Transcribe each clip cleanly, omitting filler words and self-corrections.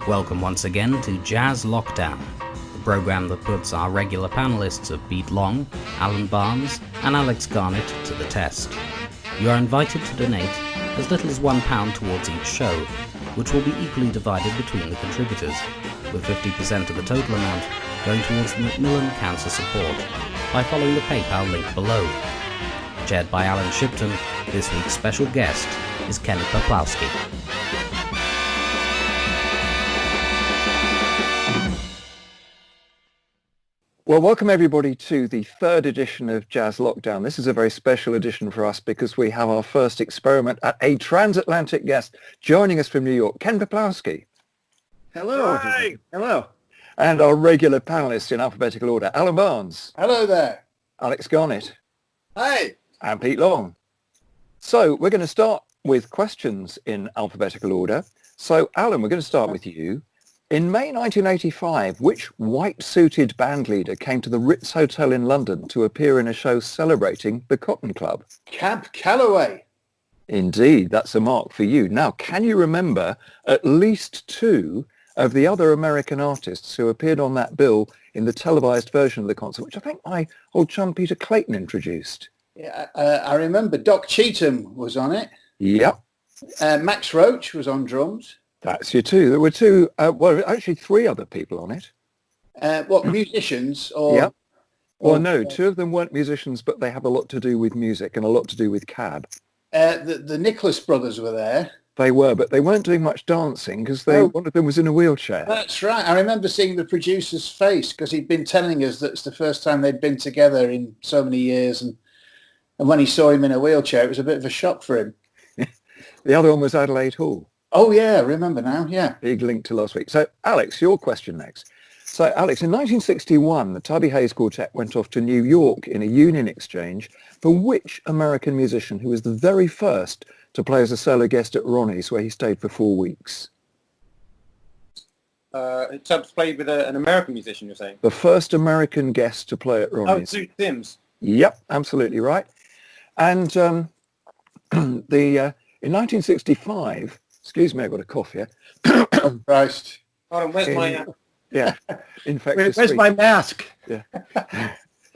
Welcome once again to Jazz Lockdown, the program that puts our regular panelists of Pete Long, Alan Barnes and Alex Garnett to the test. You are invited to donate as little as £1 towards each show, which will be equally divided between the contributors, with 50% of the total amount going towards the Macmillan Cancer Support by following the PayPal link below. Chaired by Alyn Shipton, this week's special guest is Ken Peplowski. Well, welcome everybody to the third edition of Jazz Lockdown. This is a very special edition for us because we have our first experiment at a transatlantic guest joining us from New York, Ken Peplowski. Hello. Hi. Hello. And our regular panelists in alphabetical order, Alan Barnes. Hello there. Alex Garnett. Hi. And Pete Long. So we're going to start with questions in alphabetical order. So Alan, we're going to start with you. In May 1985, which white-suited bandleader came to the Ritz Hotel in London to appear in a show celebrating the Cotton Club? Cab Calloway. Indeed, that's a mark for you. Now, can you remember at least two of the other American artists who appeared on that bill in the televised version of the concert, which I think my old chum Peter Clayton introduced? Yeah, I remember Doc Cheatham was on it. Yep. Max Roach was on drums. That's your two. There were two, actually three other people on it. What, musicians? Or? Yep. Well, or, no, two of them weren't musicians, but they have a lot to do with music and a lot to do with cab. The Nicholas brothers were there. They were, but they weren't doing much dancing because one of them was in a wheelchair. That's right. I remember seeing the producer's face because he'd been telling us that it's the first time they'd been together in so many years. And when he saw him in a wheelchair, it was a bit of a shock for him. The other one was Adelaide Hall. Oh, yeah, I remember now, yeah. Big link to last week. So, Alex, your question next. So, Alex, in 1961, the Tubby Hayes Quartet went off to New York in a union exchange for which American musician who was the very first to play as a solo guest at Ronnie's, where he stayed for 4 weeks? Tubbs played with an American musician, you're saying? The first American guest to play at Ronnie's. Oh, Sue Sims. Yep, absolutely right. And in 1965... Excuse me, I've got a cough here. Oh, Christ. Hold on, where's my... Yeah, infectious. Where's my mask? Yeah.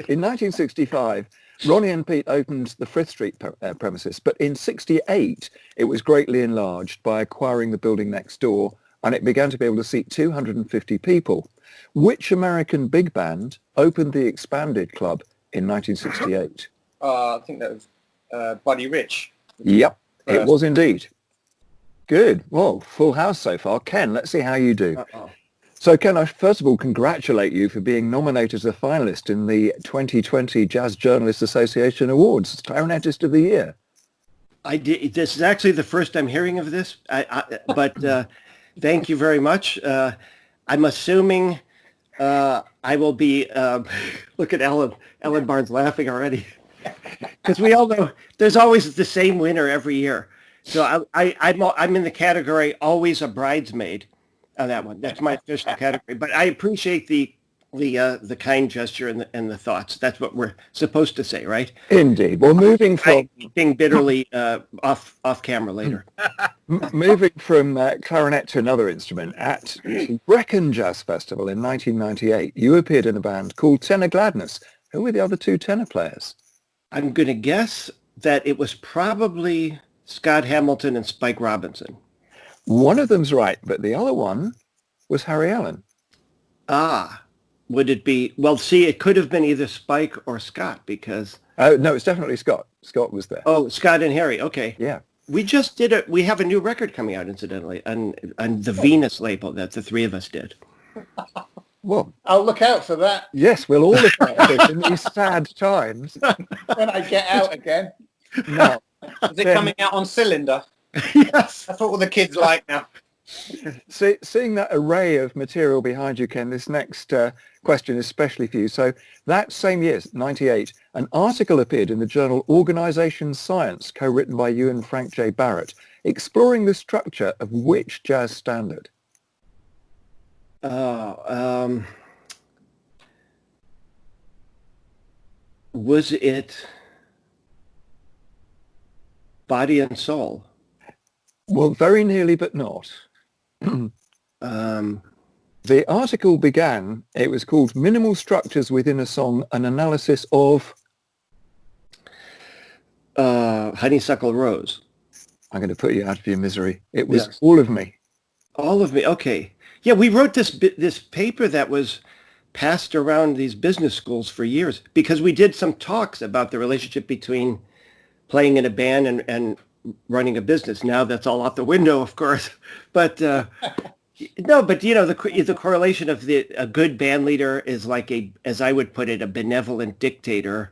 In 1965, Ronnie and Pete opened the Frith Street premises, but in 68, it was greatly enlarged by acquiring the building next door, and it began to be able to seat 250 people. Which American big band opened the expanded club in 1968? I think that was Buddy Rich. Yep, it was indeed. Good. Well, full house so far. Ken, let's see how you do. Uh-oh. So, Ken, I first of all congratulate you for being nominated as a finalist in the 2020 Jazz Journalists Association Awards, Clarinetist of the Year. I did. This is actually the first I'm hearing of this, but thank you very much. I'm assuming I will be, look at Ellen Barnes laughing already, because we all know there's always the same winner every year. So I'm in the category always a bridesmaid on that one. That's my official category. But I appreciate the kind gesture and the thoughts. That's what we're supposed to say, right? Indeed. Well, moving from being bitterly off camera later. Moving from clarinet to another instrument, at the Brecon Jazz Festival in 1998, you appeared in a band called Tenor Gladness. Who were the other two tenor players? I'm going to guess that it was probably Scott Hamilton and Spike Robinson. One of them's right, but the other one was Harry Allen. Would it be? Well, see, it could have been either Spike or Scott because... Oh, no, it's definitely Scott. Scott was there. Oh, Scott and Harry. Okay. Yeah. We just did it. We have a new record coming out, incidentally, on the Venus label that the three of us did. Well, I'll look out for that. Yes, we'll all look out for it in these sad times. When I get out again. No. Is it coming out on cylinder? Yes. That's what all the kids like now. Seeing that array of material behind you, Ken, this next question is especially for you. So that same year, 98, an article appeared in the journal Organisation Science, co-written by you and Frank J. Barrett, exploring the structure of which jazz standard? Was it Body and Soul? Well, very nearly, but not. The article began, it was called Minimal Structures Within a Song, an Analysis of... Honeysuckle Rose. I'm going to put you out of your misery. It was All of Me. All of Me. Okay. Yeah, we wrote this paper that was passed around these business schools for years because we did some talks about the relationship between playing in a band and running a business. Now that's all out the window, of course. But no, but the correlation of a good band leader is like as I would put it, a benevolent dictator,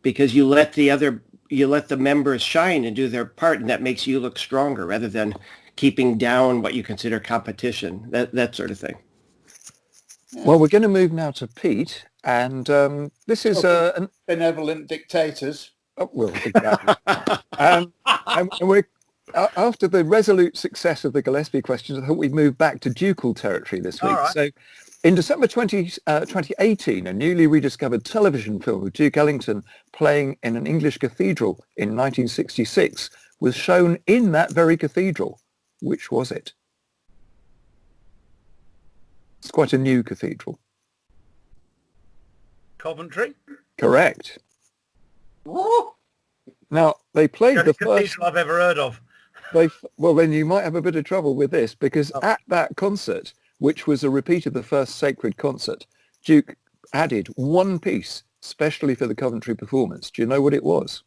because you let the members shine and do their part, and that makes you look stronger rather than keeping down what you consider competition, that sort of thing. Well, we're going to move now to Pete, and this is an benevolent dictators. Oh, well, exactly. and we're after the resolute success of the Gillespie questions, I thought we'd move back to ducal territory this week. All right. So in December 2018, a newly rediscovered television film of Duke Ellington playing in an English cathedral in 1966 was shown in that very cathedral. Which was it? It's quite a new cathedral. Coventry. Correct. Woo! Now, they played The the only first... cathedral I've ever heard of. Well, then you might have a bit of trouble with this, because at that concert, which was a repeat of the first sacred concert, Duke added one piece specially for the Coventry performance. Do you know what it was?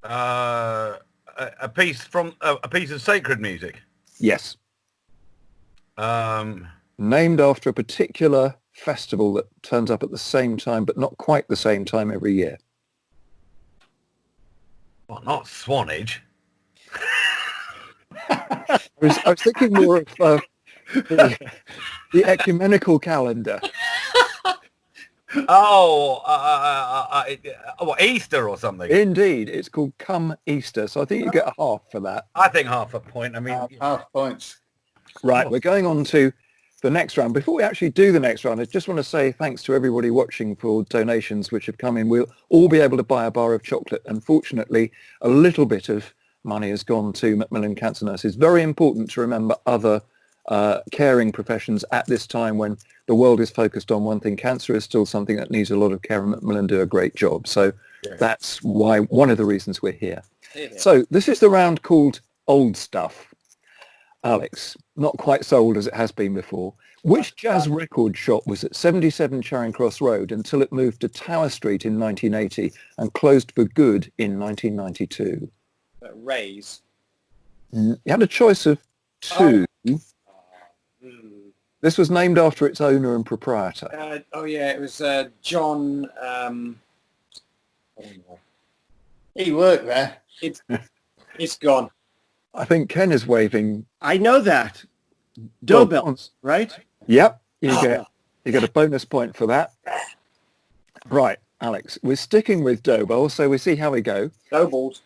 A piece of sacred music. Yes. Um, Named after a particular festival that turns up at the same time, but not quite the same time every year. well, not Swanage. I was thinking more of the ecumenical calendar. What, Easter or something? Indeed, it's called Come Easter, so I think you get a half for that. I think half a point. I mean, Half points. Right, we're going on to the next round. Before we actually do the next round, I just want to say thanks to everybody watching for donations which have come in. We'll all be able to buy a bar of chocolate. Unfortunately, a little bit of money has gone to Macmillan Cancer Nurses. Very important to remember other caring professions at this time when the world is focused on one thing. Cancer is still something that needs a lot of care, and Macmillan do a great job. So that's why one of the reasons we're here. So this is the round called Old Stuff. Alex, not quite so old as it has been before. Which jazz record shop was at 77 Charing Cross Road until it moved to Tower Street in 1980 and closed for good in 1992? Ray's. You had a choice of two. This was named after its owner and proprietor. It was John. He worked there. It's gone. I think Ken is waving. I know that. Dobells, right? Yep, you get a bonus point for that. Right, Alex, we're sticking with Dobell, so we see how we go. Doubled.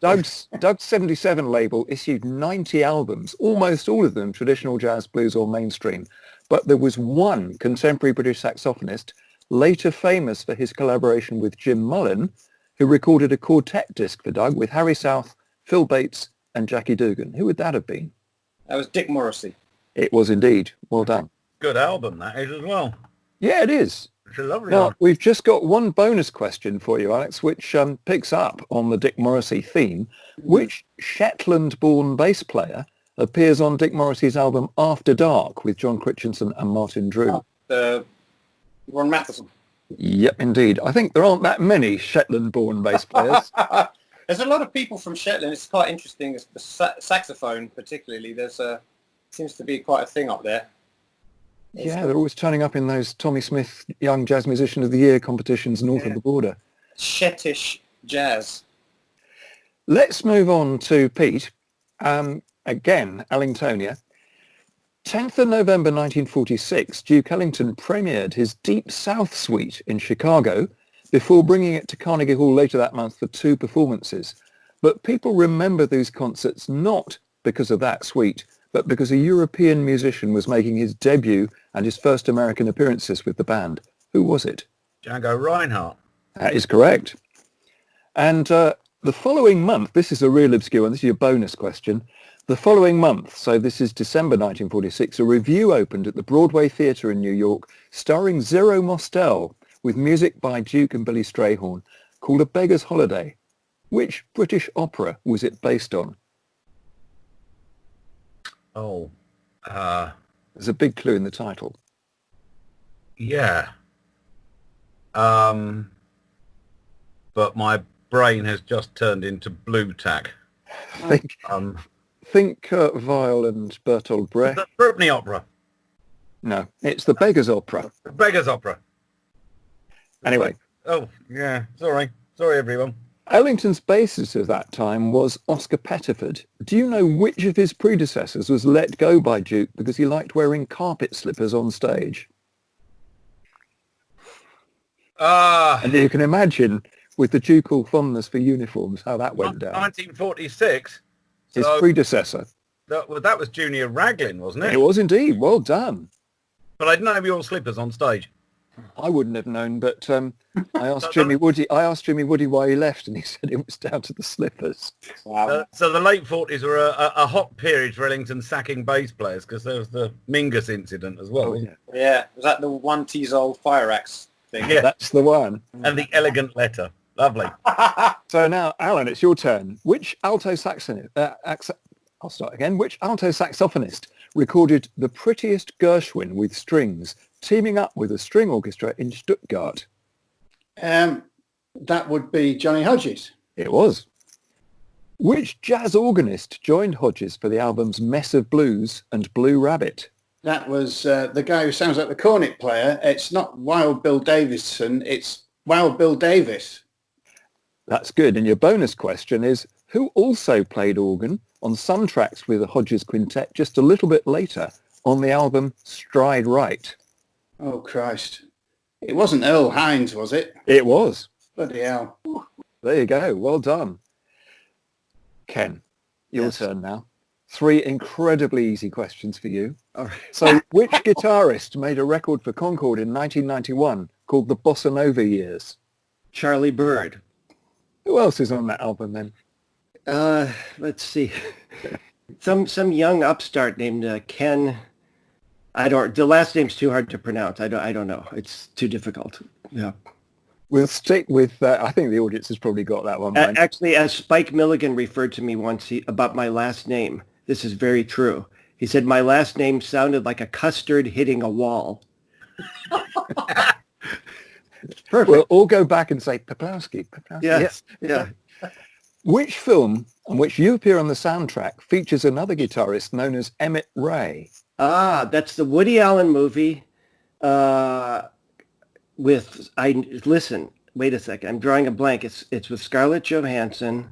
Doug's 77 label issued 90 albums, almost all of them traditional jazz, blues or mainstream. But there was one contemporary British saxophonist, later famous for his collaboration with Jim Mullen, who recorded a quartet disc for Doug with Harry South, Phil Bates and Jackie Dugan. Who would that have been? That was Dick Morrissey. It was indeed. Well done. good album that is as well. Yeah, it is. It's a lovely Now, album. we've just got one bonus question for you, Alex, which picks up on the Dick Morrissey theme. Which Shetland-born bass player appears on Dick Morrissey's album After Dark with John Christensen and Martin Drew? Ron Matheson. Yep, indeed. I think there aren't that many Shetland-born bass players. There's a lot of people from Shetland. It's quite interesting. It's the saxophone, particularly. There's seems to be quite a thing up there. Yeah, they're always turning up in those Tommy Smith Young Jazz Musician of the Year competitions north of the border. Shettish jazz. Let's move on to Pete. Again, Ellingtonia. 10th of November 1946, Duke Ellington premiered his Deep South Suite in Chicago before bringing it to Carnegie Hall later that month for 2 performances. But people remember these concerts not because of that suite, but because a European musician was making his debut and his first American appearances with the band. Who was it? Django Reinhardt. That is correct. And the following month, this is a real obscure one, this is your bonus question. The following month, so this is December 1946, a review opened at the Broadway Theatre in New York starring Zero Mostel with music by Duke and Billy Strayhorn called A Beggar's Holiday. Which British opera was it based on? Oh, There's a big clue in the title. yeah. But my brain has just turned into blue tack. Think Kurt Weill and Bertolt Brecht. The Britney Opera. No, it's the Beggar's Opera. The Beggar's Opera. Anyway. Oh, yeah. Sorry, everyone. Ellington's bassist at that time was Oscar Pettiford. Do you know which of his predecessors was let go by Duke because he liked wearing carpet slippers on stage? And you can imagine, with the ducal fondness for uniforms, how that went down. 1946. His So predecessor. that was Junior Raglan, wasn't it? It was indeed. Well done. But I didn't know he wore slippers on stage. I wouldn't have known, but I asked Jimmy Woody why he left, and he said it was down to the slippers. Wow. So the late 40s were a hot period for Ellington sacking bass players because there was the Mingus incident as well. Yeah. Yeah, was that the one teasel fire axe thing? Yeah. That's the one. And the elegant letter. Lovely. So now, Alan, it's your turn. Which alto saxophonist? I'll start again. Which alto saxophonist recorded The Prettiest Gershwin with Strings, teaming up with a string orchestra in Stuttgart? That would be Johnny Hodges. It was. Which jazz organist joined Hodges for the albums Mess of Blues and Blue Rabbit? That was the guy who sounds like the cornet player. It's not Wild Bill Davison, it's Wild Bill Davis. That's good. And your bonus question is, who also played organ on some tracks with the Hodges Quintet just a little bit later on the album Stride Right? Oh, Christ. It wasn't Earl Hines, was it? It was. Bloody hell. There you go. Well done. Ken, your Yes. turn now. 3 incredibly easy questions for you. All right. So which guitarist made a record for Concord in 1991 called The Bossa Nova Years? Charlie Bird. Who else is on that album then? Let's see. Some young upstart named Ken. The last name's too hard to pronounce. I don't know. It's too difficult. Yeah. We'll stick with, I think the audience has probably got that one. Mike. Actually, as Spike Milligan referred to me once about my last name, this is very true. He said my last name sounded like a custard hitting a wall. Perfect. We'll all go back and say Peplowski. Yes. Yeah. Which film on which you appear on the soundtrack features another guitarist known as Emmett Ray? That's the Woody Allen movie. Wait a second. I'm drawing a blank. It's with Scarlett Johansson,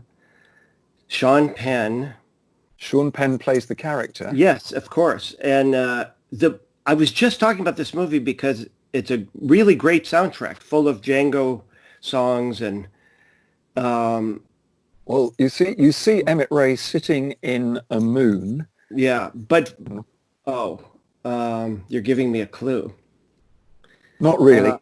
Sean Penn. Sean Penn plays the character. Yes, of course. And I was just talking about this movie because it's a really great soundtrack, full of Django songs and. Well, you see Emmett Ray sitting in a moon. Yeah, but you're giving me a clue. Not really.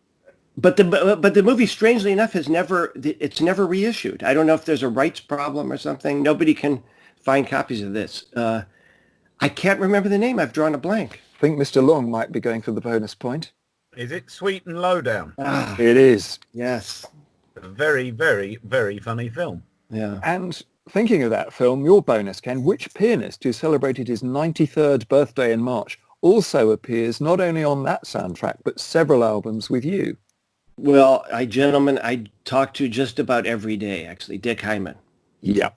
But the movie, strangely enough, it's never reissued. I don't know if there's a rights problem or something. Nobody can find copies of this. I can't remember the name. I've drawn a blank. I think Mr. Long might be going for the bonus point. Is it Sweet and Lowdown? It is. Yes. A very, very, very funny film. Yeah. And thinking of that film, your bonus, Ken, which pianist who celebrated his 93rd birthday in March also appears not only on that soundtrack, but several albums with you? Well, gentlemen, I talk to just about every day, actually. Dick Hyman. Yeah.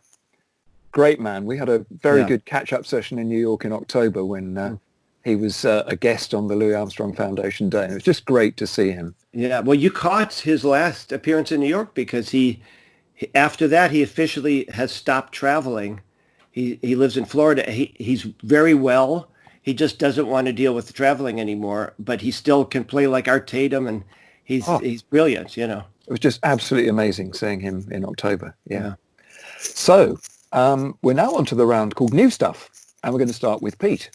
Great man. We had a very good catch-up session in New York in October when he was a guest on the Louis Armstrong Foundation Day. And it was just great to see him. Yeah. Well, you caught his last appearance in New York because after that, he officially has stopped traveling. He lives in Florida. He's very well. He just doesn't want to deal with the traveling anymore, but he still can play like Art Tatum, and he's brilliant, you know. It was just absolutely amazing seeing him in October. Yeah. So we're now on to the round called New Stuff, and we're going to start with Pete.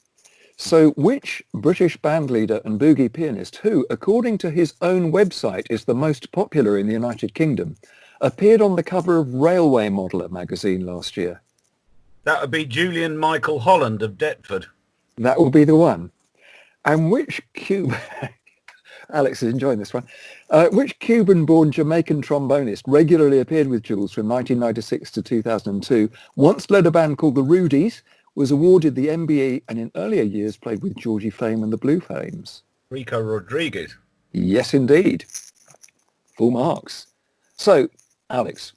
So which British bandleader and boogie pianist who, according to his own website, is the most popular in the United Kingdom, appeared on the cover of Railway Modeller magazine last year? That would be Julian Michael Holland of Deptford. That will be the one. And which Cuban... Alex is enjoying this one. Which Cuban-born Jamaican trombonist regularly appeared with Jules from 1996 to 2002, once led a band called the Rudies, was awarded the MBE, and in earlier years played with Georgie Fame and the Blue Flames? Rico Rodriguez. Yes, indeed. Full marks. So, Alex,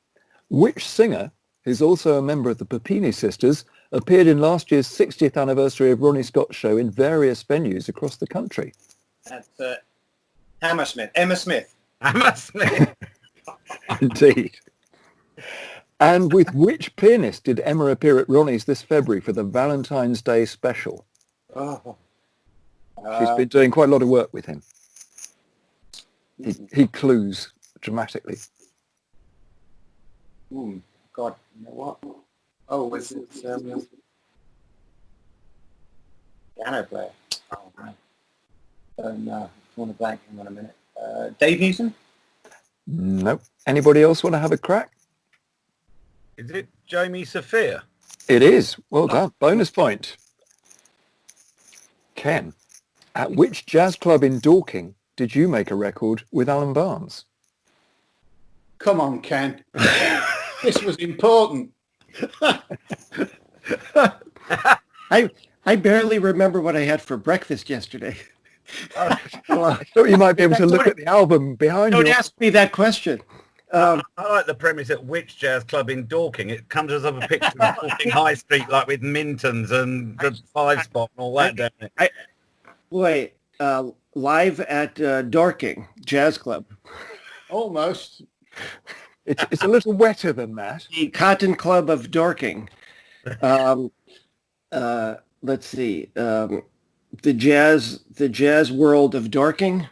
which singer, who's also a member of the Papini Sisters, appeared in last year's 60th anniversary of Ronnie Scott's show in various venues across the country? That's Hammersmith. Emma Smith. Emma Smith. Indeed. And with which pianist did Emma appear at Ronnie's this February for the Valentine's Day special? Oh. She's been doing quite a lot of work with him. He clues dramatically. God, you know what? Oh, was it piano player? Oh, man. No, I want to blank. Hang on a minute. Dave Newsom? Nope. Anybody else want to have a crack? Is it Jamie Sophia? It is. Well done. Bonus point. Ken, at which jazz club in Dorking did you make a record with Alan Barnes? Come on, Ken. This was important. I barely remember what I had for breakfast yesterday. Well, I thought you might be able to look at the album behind you. Don't ask me that question. I like the premise at which jazz club in Dorking. It conjures up a picture of Dorking High Street, like with Mintons and the Five Spot and all that down there. Live at Dorking Jazz Club. Almost. It's a little wetter than that. The Cotton Club of Dorking. Let's see. The jazz world of Dorking.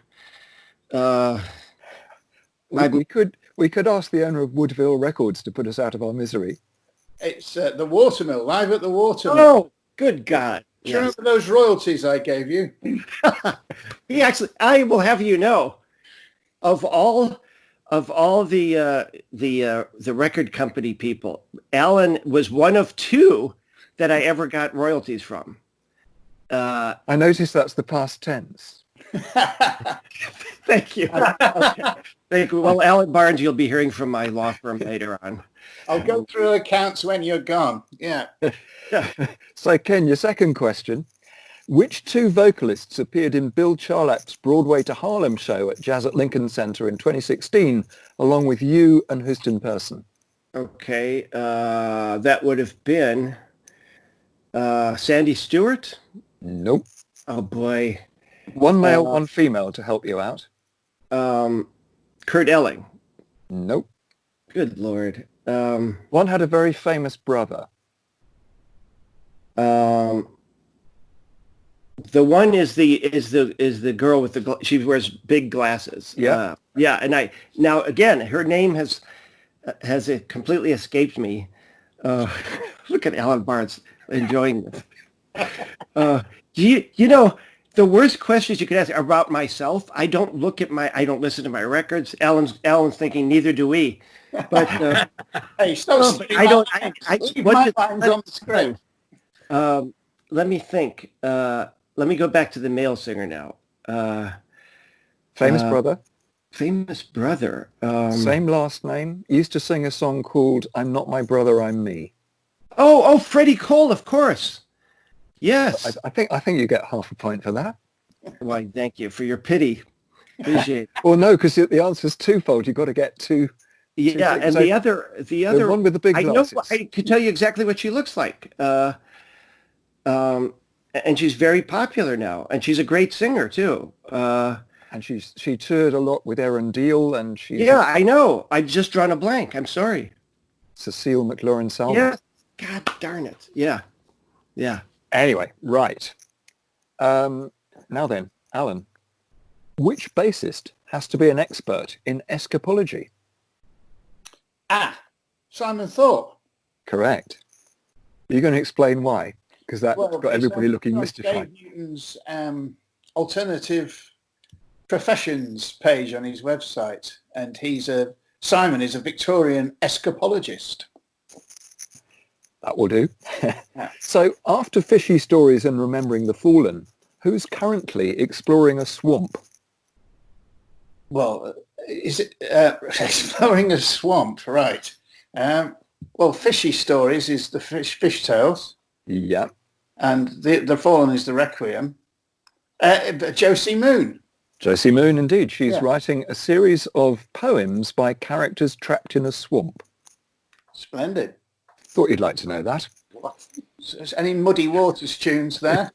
We could ask the owner of Woodville Records to put us out of our misery. It's the Watermill, live at the Watermill. Oh, good God. Do you remember those royalties I gave you? I will have you know, of all the record company people, Alan was one of two that I ever got royalties from. I noticed that's the past tense. Thank you. Okay. Thank you. Well, Alan Barnes, you'll be hearing from my law firm later on. I'll go through accounts when you're gone. Yeah. So, Ken, your second question. Which two vocalists appeared in Bill Charlap's Broadway to Harlem show at Jazz at Lincoln Center in 2016, along with you and Houston Person? Okay. That would have been Sandy Stewart? Nope. Oh, boy. One male, one female to help you out. Kurt Elling? Nope. Good Lord. One had a very famous brother. The one is the girl with the she wears big glasses. Yeah. Yeah, and now again her name has completely escaped me. Look at Alan Barnes enjoying this. You know the worst questions you could ask are about myself. I don't listen to my records. Alan's thinking neither do we. But hey, stop! I don't. Leave my lines on the screen. Let me think. Let me go back to the male singer now. Famous brother. Famous brother. Same last name. Used to sing a song called "I'm Not My Brother, I'm Me." Oh, Freddie Cole, of course. Yes. I think you get half a point for that. Why, thank you for your pity. Appreciate it. Well, no, because the answer's twofold. You've got to get two. Yeah, and so the other one with the big glasses. I could tell you exactly what she looks like. And she's very popular now, and she's a great singer too. And she toured a lot with Aaron Deal, and I know. I've just drawn a blank. I'm sorry. Cecile McLaurin-Salmon. Yeah. God darn it. Yeah. Anyway, right. Now then, Alan, which bassist has to be an expert in escapology? Simon Thorpe. Correct. Are you going to explain why? Because that's got everybody looking mystified. Dave Newton's alternative professions page on his website, and Simon is a Victorian escapologist. That will do. So after fishy stories and remembering the fallen, who's currently exploring a swamp? Well, is it exploring a swamp? Right. Well, fishy stories is the fish tales. Yeah. And the fallen is the Requiem. Josie Moon. Josie Moon, indeed. She's writing a series of poems by characters trapped in a swamp. Splendid. Thought you'd like to know that. Any Muddy Waters tunes there?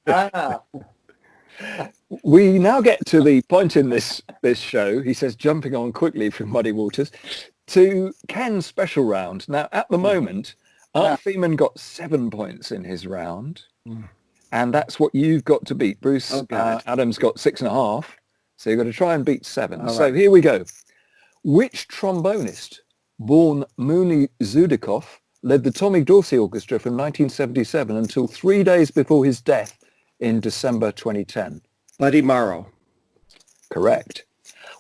We now get to the point in this show, he says, jumping on quickly from Muddy Waters, to Ken's special round. Now, at the moment, Art Freeman got 7 points in his round, and that's what you've got to beat. Bruce Adams got 6.5, so you've got to try and beat 7. All so right. here we go. Which trombonist, born Mooney Zudikoff, led the Tommy Dorsey Orchestra from 1977 until 3 days before his death in December 2010? Buddy Morrow. Correct.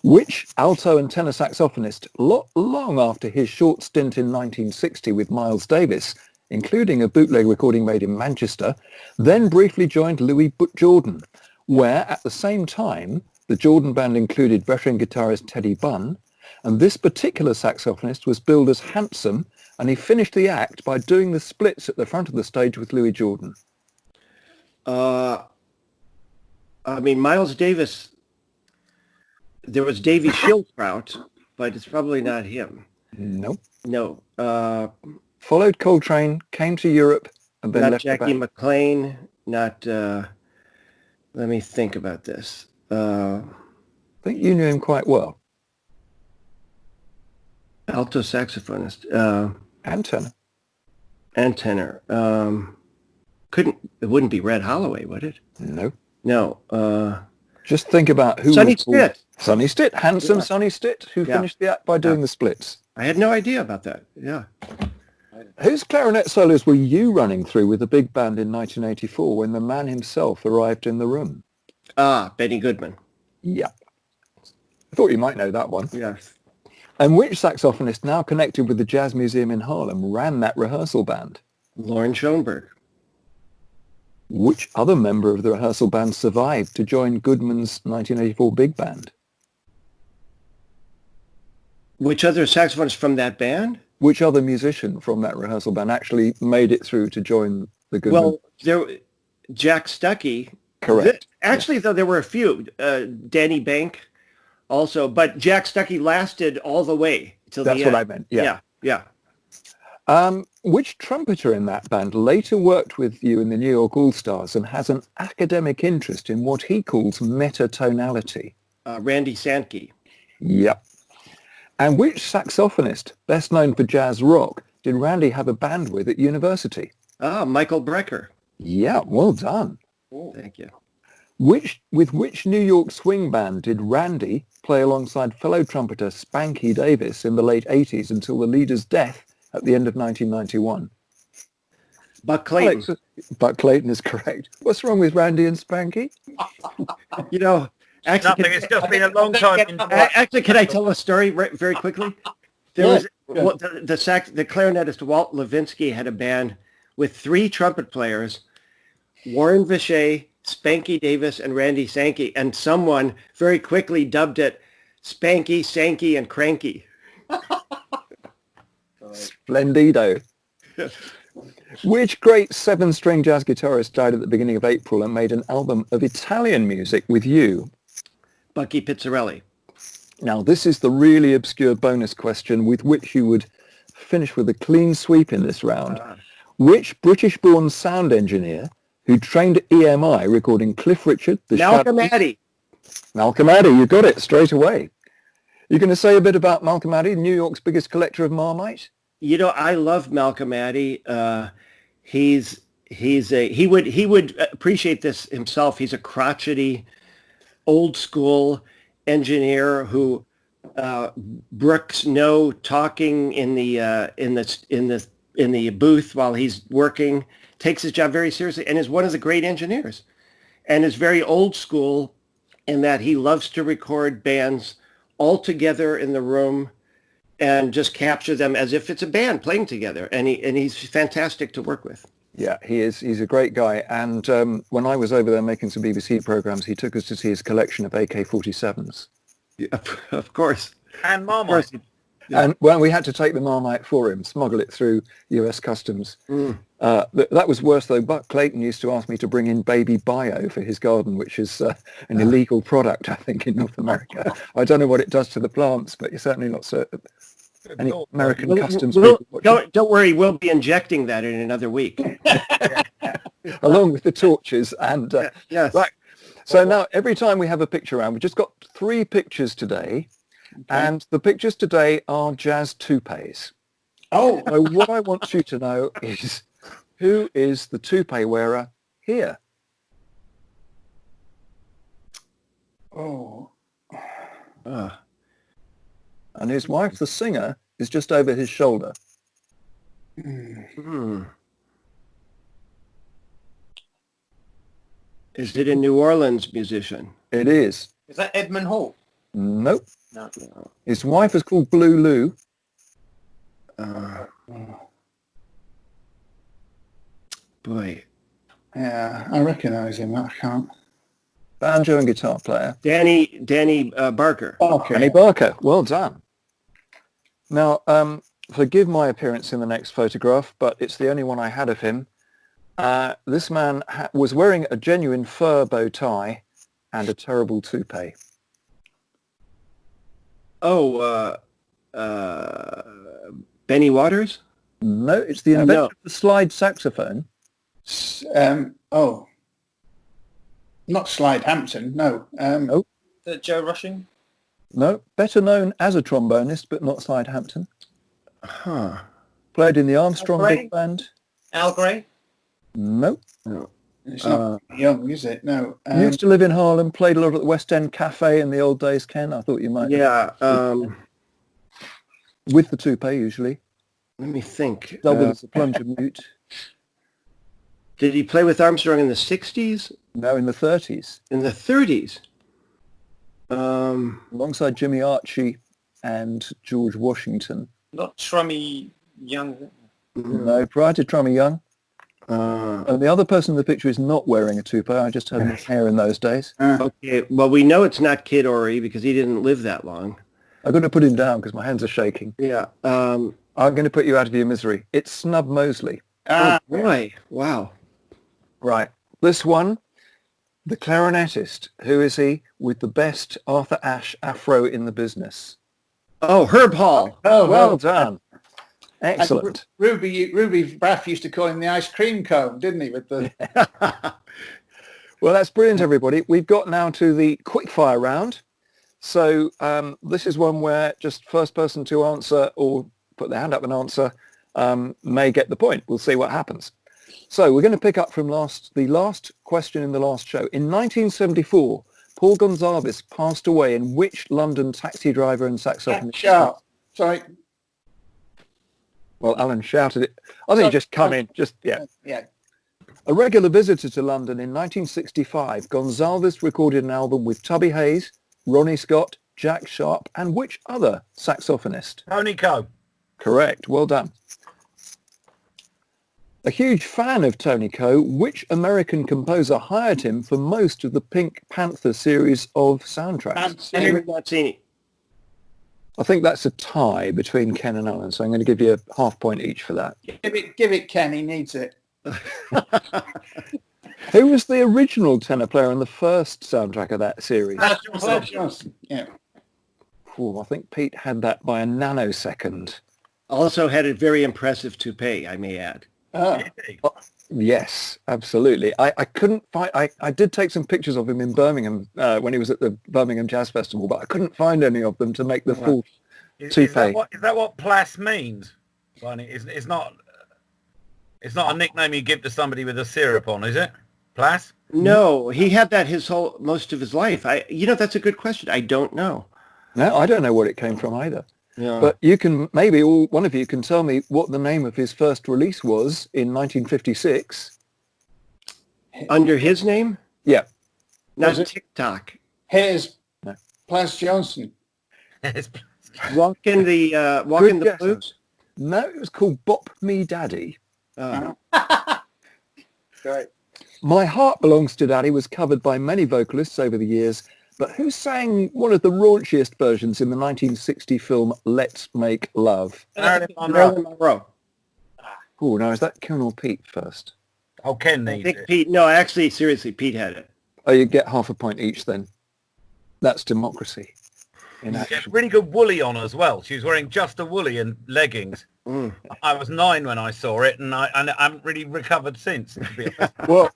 Which alto and tenor saxophonist, long after his short stint in 1960 with Miles Davis, including a bootleg recording made in Manchester, then briefly joined Louis Jordan, where at the same time the Jordan band included veteran guitarist Teddy Bunn, and this particular saxophonist was billed as handsome, and he finished the act by doing the splits at the front of the stage with Louis Jordan. Miles Davis, there was Davy Schildkraut, but it's probably not him. Nope. No. Followed Coltrane, came to Europe, and then Not left Jackie the band. McLean, not, let me think about this. I think you knew him quite well. Alto saxophonist. And tenor. And tenor. It wouldn't be Red Holloway, would it? No. No. Just think about who Sonny was called- Stitt. Sonny Stitt, handsome Yeah. Sonny Stitt, who Yeah. finished the act by doing the splits. I had no idea about that. Yeah. Whose clarinet solos were you running through with the big band in 1984 when the man himself arrived in the room? Benny Goodman. Yeah. I thought you might know that one. Yes. And which saxophonist now connected with the Jazz Museum in Harlem ran that rehearsal band? Lauren Schoenberg. Which other member of the rehearsal band survived to join Goodman's 1984 big band? Which other saxophonist from that band? Which other musician from that rehearsal band actually made it through to join the Goodman? Well, Jack Stuckey. Correct. Actually, though, there were a few. Danny Bank also, but Jack Stuckey lasted all the way till the end. That's what I meant. Yeah. Which trumpeter in that band later worked with you in the New York All-Stars and has an academic interest in what he calls metatonality? Randy Sankey. Yep. And which saxophonist, best known for jazz rock, did Randy have a band with at university? Michael Brecker. Yeah, well done. Thank you. With which New York swing band did Randy play alongside fellow trumpeter Spanky Davis in the late 80s until the leader's death at the end of 1991? Buck Clayton. Alex, Buck Clayton is correct. What's wrong with Randy and Spanky? Actually, Nothing. It's just been a long time. Actually, can I tell a story very quickly? The clarinetist Walt Levinsky had a band with 3 trumpet players, Warren Vichet, Spanky Davis, and Randy Sankey, and someone very quickly dubbed it Spanky, Sankey, and Cranky. Splendido. Which great 7-string jazz guitarist died at the beginning of April and made an album of Italian music with you? Bucky Pizzarelli. Now, this is the really obscure bonus question with which you would finish with a clean sweep in this round. Which British-born sound engineer who trained at EMI recording Cliff Richard, Malcolm Addy. Malcolm Addy, you got it straight away. You're going to say a bit about Malcolm Addy, New York's biggest collector of Marmite? I love Malcolm Addy. He would appreciate this himself. He's a crotchety, old school engineer who brooks no talking in the booth while he's working, takes his job very seriously, and is one of the great engineers, and is very old school in that he loves to record bands all together in the room and just capture them as if it's a band playing together. And he's fantastic to work with. Yeah, he is. He's a great guy. And when I was over there making some BBC programs, he took us to see his collection of AK-47s. Yeah, of course. And Marmite. Yeah. And well, we had to take the Marmite for him, smuggle it through US Customs. That was worse, though. Buck Clayton used to ask me to bring in baby bio for his garden, which is an illegal product, I think, in North America. I don't know what it does to the plants, but you're certainly not certain. Any American customs people watching? Don't worry, we'll be injecting that in another week. Along with the torches and... yes. Right. So now, every time we have a picture around, we've just got 3 pictures today. Okay. And the pictures today are jazz toupees. Oh. So what I want you to know is, who is the toupee wearer here? Oh. And his wife, the singer, is just over his shoulder. Is it a New Orleans musician? It is. Is that Edmund Hall? Nope. No. His wife is called Blue Lou. Boy. Yeah, I recognise him. I can't. Banjo and guitar player. Danny Barker. Okay. Danny Barker. Well done. Now, forgive my appearance in the next photograph, but it's the only one I had of him. This man was wearing a genuine fur bow tie and a terrible toupee. Oh, Benny Waters? No, it's the inventor of the slide saxophone. Not Slide Hampton, no. Nope. Is that Joe Rushing? No, better known as a trombonist, but not Slide Hampton. Huh. Played in the Armstrong Big Band. Al Gray? Nope. No. It's not young, is it? No. Used to live in Harlem, played a lot at the West End Cafe in the old days, Ken. I thought you might. Yeah. With the toupee, usually. Let me think. Double as a plunger mute. Did he play with Armstrong in the 60s? No, in the 30s. In the 30s? Alongside Jimmy Archie and George Washington. Not Trummy Young? No, prior to Trummy Young. And the other person in the picture is not wearing a toupee. I just had his hair in those days. Okay, well, we know it's not Kid Ory because he didn't live that long. I'm going to put him down because my hands are shaking. Yeah. I'm going to put you out of your misery. It's Snub Mosley. Oh, boy. Wow. Right. This one, the clarinetist. Who is he? With the best Arthur Ashe afro in the business. Oh, Herb Hall. Oh, well done. Excellent. Ruby Braff used to call him the ice cream cone, didn't he? With the Well, that's brilliant, everybody. We've got now to the quickfire round. So this is one where just first person to answer or put their hand up and answer may get the point. We'll see what happens. So we're going to pick up from the last question in the last show. In 1974, Paul Gonsalves passed away in which London taxi driver and saxophonist? Sharp. Sorry. Well, Alan shouted it. I think just come in. Yeah. A regular visitor to London in 1965, Gonsalves recorded an album with Tubby Hayes, Ronnie Scott, Jack Sharp, and which other saxophonist? Tony Coe. Correct. Well done. A huge fan of Tony Coe, which American composer hired him for most of the Pink Panther series of soundtracks? Henry Mancini. I think that's a tie between Ken and Alan, so I'm going to give you a half point each for that. Give it Ken, he needs it. Who was the original tenor player on the first soundtrack of that series? Johnson. Yeah. I think Pete had that by a nanosecond. Also had a very impressive toupee, I may add. Yes, absolutely. I couldn't find... I did take some pictures of him in Birmingham when he was at the Birmingham Jazz Festival, but I couldn't find any of them to make the full toupee. Is that what plas means? Well, it's not a nickname you give to somebody with a syrup on, is it? Plas? No, he had that most of his life. That's a good question. I don't know. No, I don't know what it came from either. Yeah. But you can, maybe one of you can tell me what the name of his first release was in 1956. Under his name? Yeah. Not TikTok. Here's Plas Johnson. Walking the Good guess. Blues. No, it was called Bop Me Daddy. Great. My Heart Belongs to Daddy was covered by many vocalists over the years, but who sang one of the raunchiest versions in the 1960 film Let's Make Love? Marilyn Marilyn Monroe. Monroe. Oh, now is that Ken or Pete first? Oh, Ken I needs think it. Pete. No, actually, seriously, Pete had it. Oh, you get half a point each then. That's democracy in She had action. really good woolly on as well. She was wearing just a woolly and leggings. Mm. I was 9 when I saw it, and I haven't really recovered since, to be honest. Well,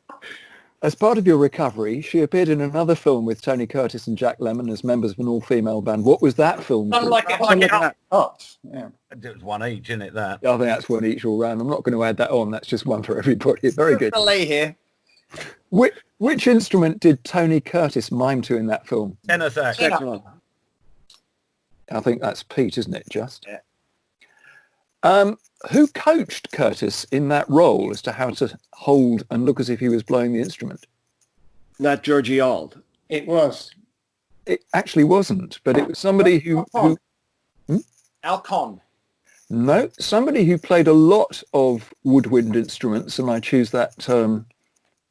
as part of your recovery, she appeared in another film with Tony Curtis and Jack Lemmon as members of an all-female band. What was that film called? Unlike it, Something like that. Hot. Yeah. It was one each, isn't it, that? I think that's one each all round. I'm not going to add that on. That's just one for everybody. Very good. delay here. Which instrument did Tony Curtis mime to in that film? Tenor sax. Excellent. I think that's Pete, isn't it, Just? Yeah. Who coached Curtis in that role as to how to hold and look as if he was blowing the instrument? Not Georgie Auld. It was. It actually wasn't, but it was somebody who Alcon. no, somebody who played a lot of woodwind instruments, and I choose that term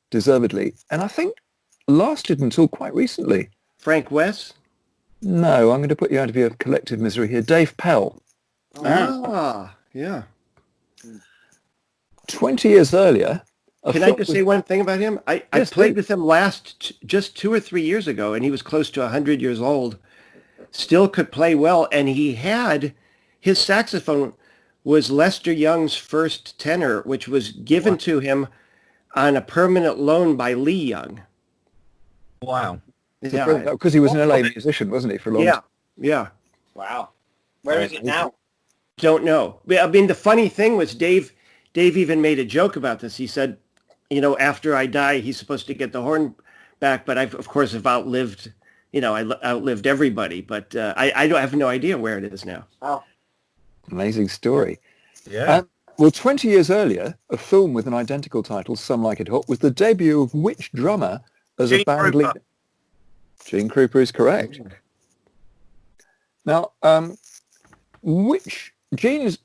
deservedly, and I think lasted until quite recently. Frank West. No, I'm going to put you out of your collective misery here. Dave Pell. Ah, yeah. 20 years earlier. Can I just say one thing about him? I Yes, played please. with him just 2 or 3 years ago, and he was close to 100 years old. Still could play well, and his saxophone was Lester Young's first tenor, which was given to him on a permanent loan by Lee Young. Wow. Yeah, Because he was an LA musician, wasn't he, for a long time? yeah. Wow. Where is it now? Don't know. I mean, the funny thing was Dave even made a joke about this. He said, after I die, he's supposed to get the horn back, but I've, of course, have outlived, I outlived everybody, but I have no idea where it is now. Wow. Amazing story. Yeah. Well, 20 years earlier, a film with an identical title, Some Like It Hot, was the debut of which drummer as a Gene band Krupa. leader? Gene Krupa is correct. Now, Gene is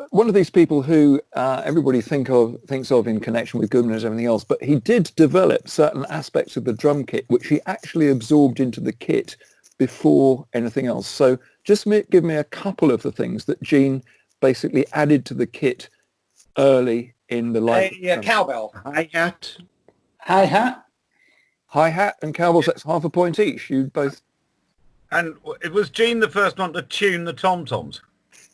one of these people who everybody thinks of in connection with Goodman and everything else, but he did develop certain aspects of the drum kit which he actually absorbed into the kit before anything else. So just give me a couple of the things that Gene basically added to the kit early in the life. A cowbell. Hi-hat. Hi-hat. Hi-hat and cowbells, that's half a point each. You both... And it was Gene the first one to tune the tom-toms.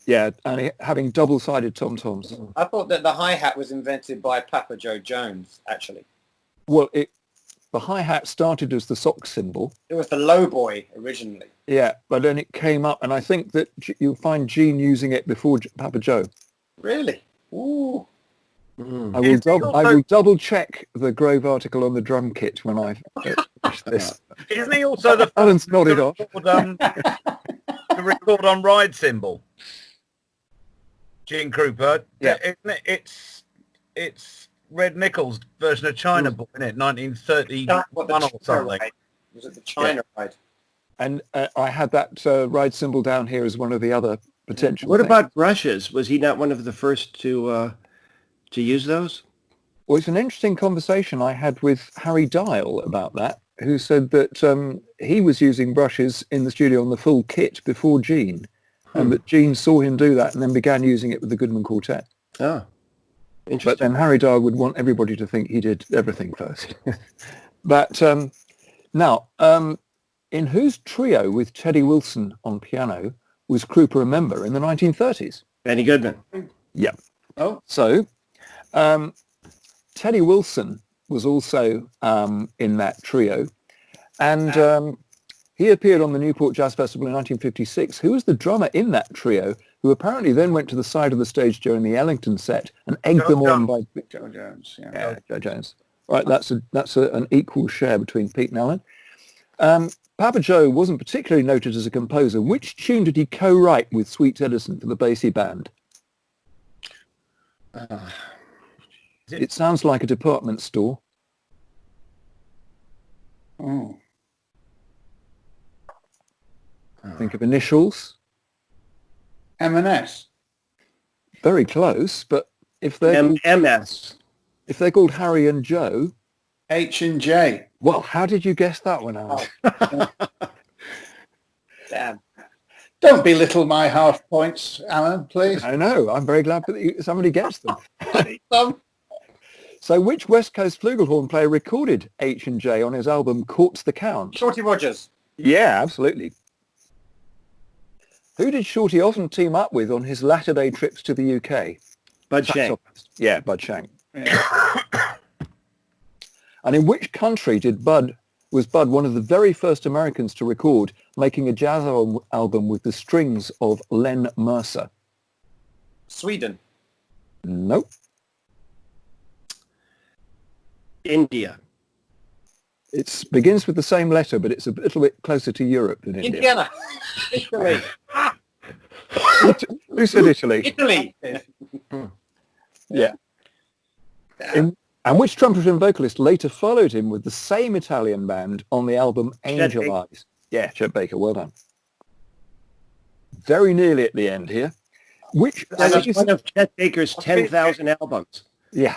Yeah, and having double-sided tom-toms. I thought that the hi-hat was invented by Papa Joe Jones, actually. Well, the hi-hat started as the sock cymbal. It was the low boy originally. Yeah, but then it came up, and I think that you'll find Gene using it before Papa Joe. Really? Ooh. I will double check the Grove article on the drum kit when I finish this. Isn't he also the Alan's nodded off. to record on ride cymbal? Gene Krupa. Yeah. Isn't it? It's Red Nichols' version of China Boy, isn't it? 1931 or something. Was it the China ride? And I had that ride cymbal down here as one of the other potential What things. about brushes? Was he not one of the first to use those? Well, it's an interesting conversation I had with Harry Dial about that, who said that he was using brushes in the studio on the full kit before Gene, and that Gene saw him do that and then began using it with the Goodman Quartet. Oh, But interesting. then Harry Dial would want everybody to think he did everything first. But now, in whose trio with Teddy Wilson on piano was Krupa a member in the 1930s? Benny Goodman. Yeah. Oh. So Teddy Wilson was also in that trio, and he appeared on the Newport Jazz Festival in 1956. Who was the drummer in that trio, who apparently then went to the side of the stage during the Ellington set and egged them on by Joe Jones. Yeah. yeah, Joe Jones. Right, that's an equal share between Pete and Alan. Papa Joe wasn't particularly noted as a composer. Which tune did he co-write with Sweet Edison for the Basie Band? It sounds like a department store. Oh. Think of initials. M&S. Very close, but if they're MS. if they're called Harry and Joe, H&J. well, how did you guess that one, Alan? Damn. Don't belittle my half points, Alan, please. I know. I'm very glad that somebody gets them. Um, So, which West Coast flugelhorn player recorded H&J on his album Courts the Count? Shorty Rogers. Yeah, absolutely. Who did Shorty often team up with on his latter-day trips to the UK? Bud Shank. Yeah, Bud Shank. yeah. And in which country was Bud one of the very first Americans to record making a jazz album with the strings of Len Mercer? Sweden. Nope. India. It begins with the same letter, but it's a little bit closer to Europe than India. Indiana. Italy. Who said Italy? Italy. Yeah. And which trumpeter and vocalist later followed him with the same Italian band on the album Angel Baker. Eyes? Yeah, Chet Baker. Well done. Very nearly at the end here. Which That was one of Chet Baker's 10,000 albums. Yeah.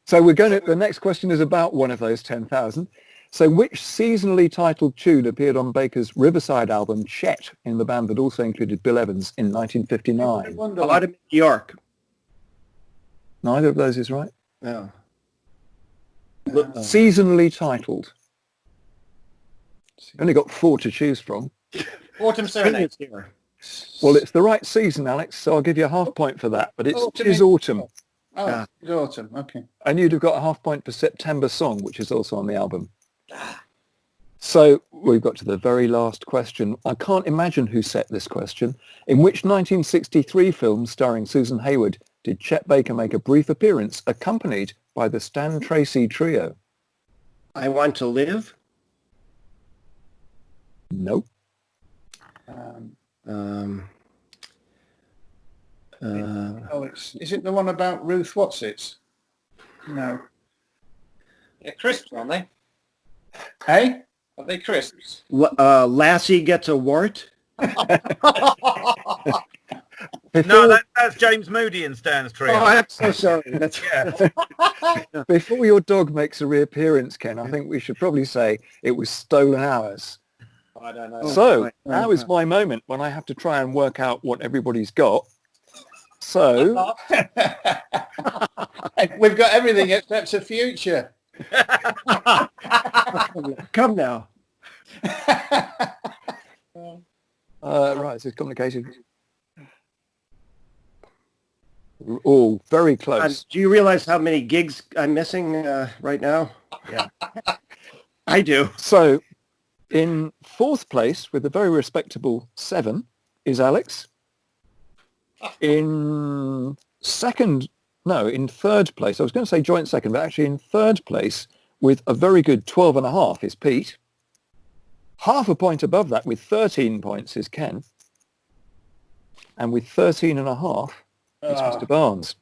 So the next question is about one of those 10,000. So which seasonally titled tune appeared on Baker's Riverside album Chet in the band that also included Bill Evans in 1959? Autumn in New York. Neither of those is right. No. Seasonally titled. Only got 4 to choose from. Autumn Serenade. Here. Well, it's the right season, Alex, so I'll give you a half point for that. But it is autumn. Oh, it's autumn. Okay. And you'd have got a half point for September Song, which is also on the album. So we've got to the very last question. I can't imagine who set this question. In which 1963 film starring Susan Hayward did Chet Baker make a brief appearance accompanied by the Stan Tracy Trio? I Want to Live. Nope. Is it the one about Ruth Whatsits? No. Yeah, crisps, aren't they? Hey? Are they crisps? Lassie Gets a Wart. No, that's James Moody and Stan's Trio. Oh, I'm so sorry. That's Before your dog makes a reappearance, Ken, I think we should probably say it was Stolen Hours. I don't know. So now is my moment when I have to try and work out what everybody's got. So We've got everything except a future. Come now. right, so it's complicated. Oh, very close. Do you realize how many gigs I'm missing right now? Yeah. I do. So in 4th place with a very respectable 7 is Alex. In 3rd place, I was going to say joint second, but actually in 3rd place with a very good 12.5 is Pete. Half a point above that with 13 points is Ken. And with 13.5, it's Mr. Barnes.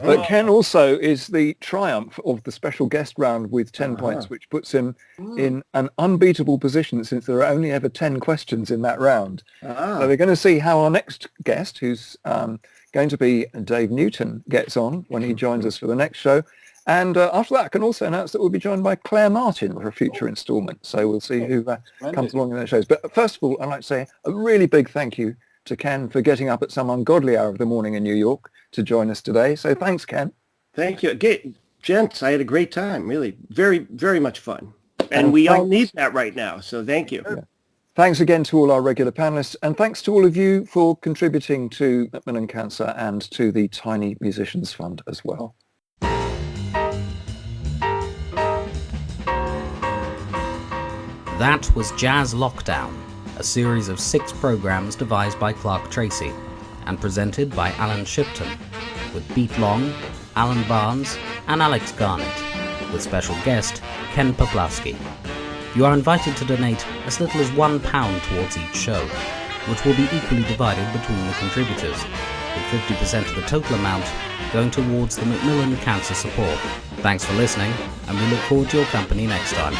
But Ken also is the triumph of the special guest round with 10 points, which puts him in an unbeatable position since there are only ever 10 questions in that round. So we're going to see how our next guest, who's going to be Dave Newton, gets on when he joins us for the next show. And after that, I can also announce that we'll be joined by Claire Martin for a future instalment. So we'll see who comes along in those shows. But first of all, I'd like to say a really big thank you to Ken for getting up at some ungodly hour of the morning in New York to join us today. So thanks, Ken. Thank you. Gents, I had a great time. Really, very, very much fun. And we all need that right now. So thank you. Yeah. Thanks again to all our regular panelists. And thanks to all of you for contributing to Macmillan Cancer and to the Tiny Musicians Fund as well. That was Jazz Lockdown, a series of 6 programs devised by Clark Tracy and presented by Alyn Shipton, with Pete Long, Alan Barnes and Alex Garnett, with special guest Ken Peplowski. You are invited to donate as little as £1 towards each show, which will be equally divided between the contributors, with 50% of the total amount going towards the Macmillan Cancer Support. Thanks for listening, and we look forward to your company next time.